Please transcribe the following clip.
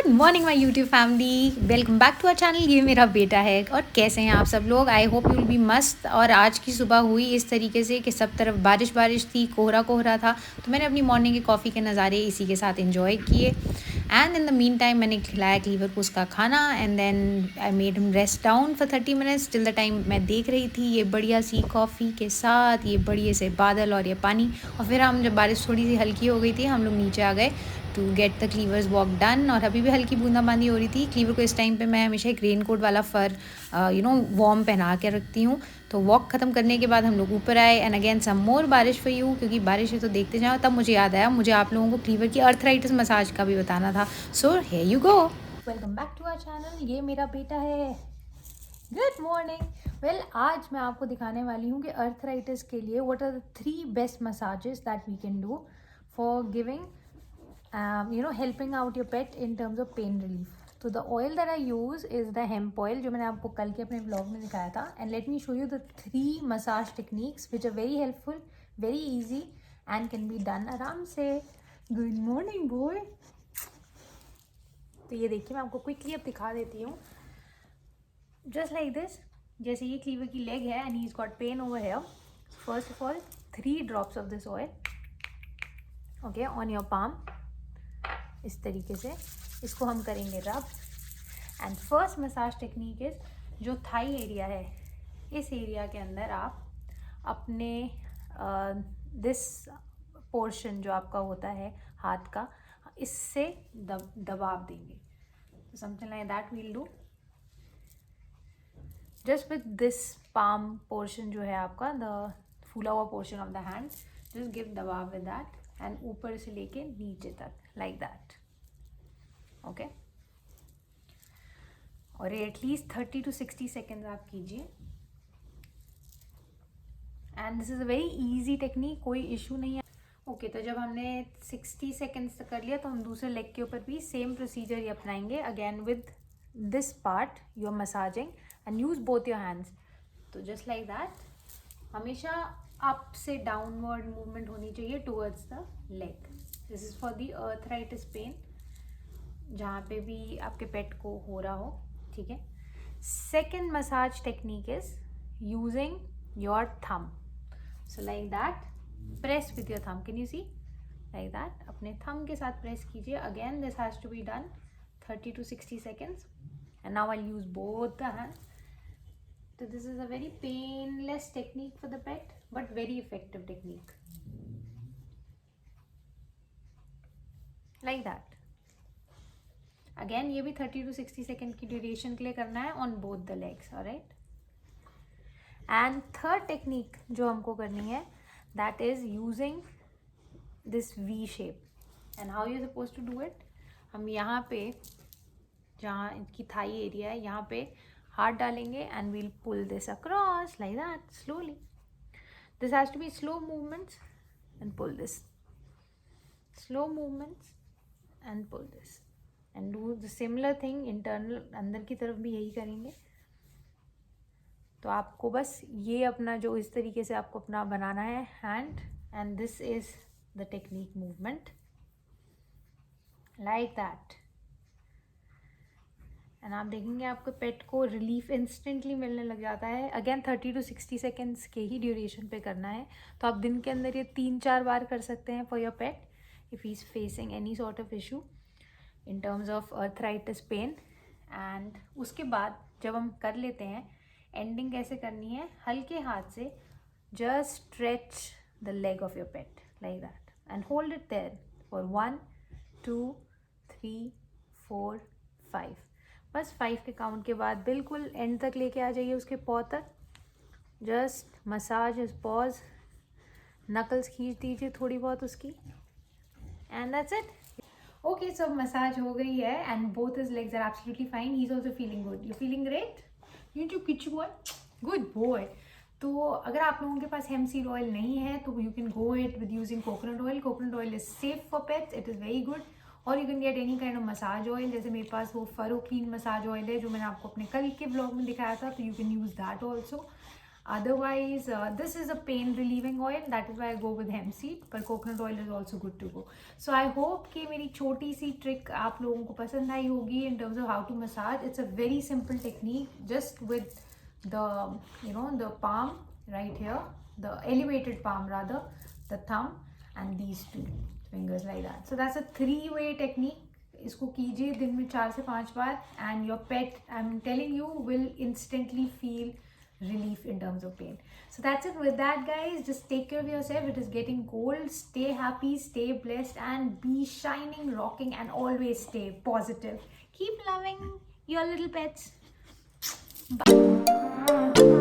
Morning my YouTube family, welcome back to our channel. ये मेरा बेटा है। और कैसे हैं आप सब लोग? I hope you will be मस्त। और आज की सुबह हुई इस तरीके से कि सब तरफ बारिश बारिश थी, कोहरा कोहरा था, तो मैंने अपनी मॉर्निंग के कॉफ़ी के नज़ारे इसी के साथ इन्जॉय किए। And in the mean time मैंने खिलाया क्लीवर को उसका खाना, and then I made him rest down for 30 minutes till the time मैं देख रही थी ये बढ़िया सी कॉफ़ी के साथ ये बढ़िया से बादल और ये पानी। और फिर हम जब बारिश थोड़ी सी हल्की हो गई थी, हम लोग नीचे आ गए to get the cleavers walk done. और अभी भी हल्की बूंदाबांदी हो रही थी। क्लीवर को इस टाइम पे मैं हमेशा एक रेन कोट वाला फर वार्म पहना के रखती हूँ। तो वॉक ख़त्म करने के बाद हम लोग ऊपर आए, एंड अगेन सम मोर बारिश फॉर यू, क्योंकि बारिश है तो देखते जाओ। तब मुझे याद आया मुझे आप लोगों को क्लीवर की अर्थराइटिस मसाज का भी बताना था। So here you go. Welcome back to our channel. ये मेरा बेटा है। Good morning. वेल, आज मैं आपको दिखाने वाली हूँ कि अर्थराइटिस के लिए what are the 3 best massages that we can do for giving helping out your pet in terms of pain relief. So the oil that I use is the hemp oil, जो मैंने आपको कल के अपने vlog में दिखाया था. And let me show you the 3 massage techniques which are very helpful, very easy and can be done आराम से. Good morning boy. तो ये देखिए मैं आपको quickly अब दिखा देती हूँ. Just like this. जैसे ये क्लीवर की leg है and he's got pain over here. First of all, 3 drops of this oil. Okay, on your palm. इस तरीके से इसको हम करेंगे रब. And first massage technique is जो थाई एरिया है, इस एरिया के अंदर आप अपने दिस पोर्शन जो आपका होता है हाथ का, इससे दबाव देंगे. Something like that we'll do. Just with this palm portion जो है आपका, द फूला हुआ portion of the hand, just give दबाव विद दैट एंड ऊपर से लेके नीचे तक लाइक दैट. ओके, और एटलीस्ट 30 to 60 सेकेंड्स आप कीजिए. And this is a very easy technique, कोई इशू नहीं है. ओके, तो जब हमने 60 सेकेंड्स तक कर लिया तो हम दूसरे लेग के ऊपर भी सेम प्रोसीजर ही अपनाएंगे. Again with this part you are massaging and use both your hands. तो जस्ट लाइक दैट, हमेशा अप से डाउनवर्ड मूवमेंट होनी चाहिए towards the leg. This is for the arthritis pain, जहाँ पे भी आपके पेट को हो रहा हो. ठीक है. Second massage technique is using your thumb. So like that, press with your thumb. Can you see? Like that अपने थम के साथ प्रेस कीजिए. Again this has to be done 30 to 60 seconds. And now I use both the hand. तो this is a very painless technique for the pet but very effective technique. Like that. Again ये भी 30 to 60 second की duration के लिए करना है on both the legs. Alright. And third technique जो हमको करनी है, that is using this V shape. And how you suppose to do it. हम यहाँ पे जहाँ इनकी थाई एरिया है, यहाँ पे हाथ डालेंगे and we'll pull this across like that slowly. This has to be slow movements and pull this. Slow movements and pull this. And do the similar thing internal, अंदर की तरफ भी यही करेंगे. तो आपको बस ये अपना जो इस तरीके से आपको अपना बनाना है hand, and this is the technique movement like that. And आप देखेंगे आपके पेट को रिलीफ इंस्टेंटली मिलने लग जाता है. अगेन 30 to 60 सेकेंड्स के ही ड्यूरेशन पे करना है. तो आप दिन के अंदर ये 3-4 बार कर सकते हैं for your pet if he is facing any sort of issue in terms of arthritis pain. And उसके बाद जब हम कर लेते हैं, एंडिंग कैसे करनी है, हल्के हाथ से just stretch the leg of your pet like that and hold it there for 1 2 3 4 5. बस 5 के काउंट के बाद बिल्कुल एंड तक लेके आ जाइए उसके पॉ तक. Just massage his paws, knuckles खींच दीजिए थोड़ी बहुत उसकी, and that's it. Okay, so massage हो गई है and both his legs are absolutely fine. He is also feeling good. You feeling great? You too Kichu boy, good boy. तो अगर आप लोगों के पास हेम्प सीड ऑयल नहीं है तो you can go it with using coconut oil. Coconut oil is safe for pets, it is very good. और you can get any kind of massage oil. जैसे मेरे पास वो फरो क्लीन मसाज ऑयल है जो मैंने आपको अपने कल के ब्लॉग में दिखाया था, तो you can use that also. Otherwise, this is a pain relieving oil. That is why I go with hemp seed. But coconut oil is also good to go. So I hope कि मेरी छोटी सी trick आप लोगों को पसंद आई होगी in terms of how to massage. It's a very simple technique, just with the the palm right here, the elevated palm rather, the thumb, and these two fingers like that. So that's a 3-way technique. इसको कीजिए दिन में 4 से 5 बार, and your pet, I'm telling you, will instantly feel relief in terms of pain. So that's it with that, guys. Just take care of yourself. It is getting cold. Stay happy, stay blessed, and be shining, rocking, and always stay positive. Keep loving your little pets. Bye.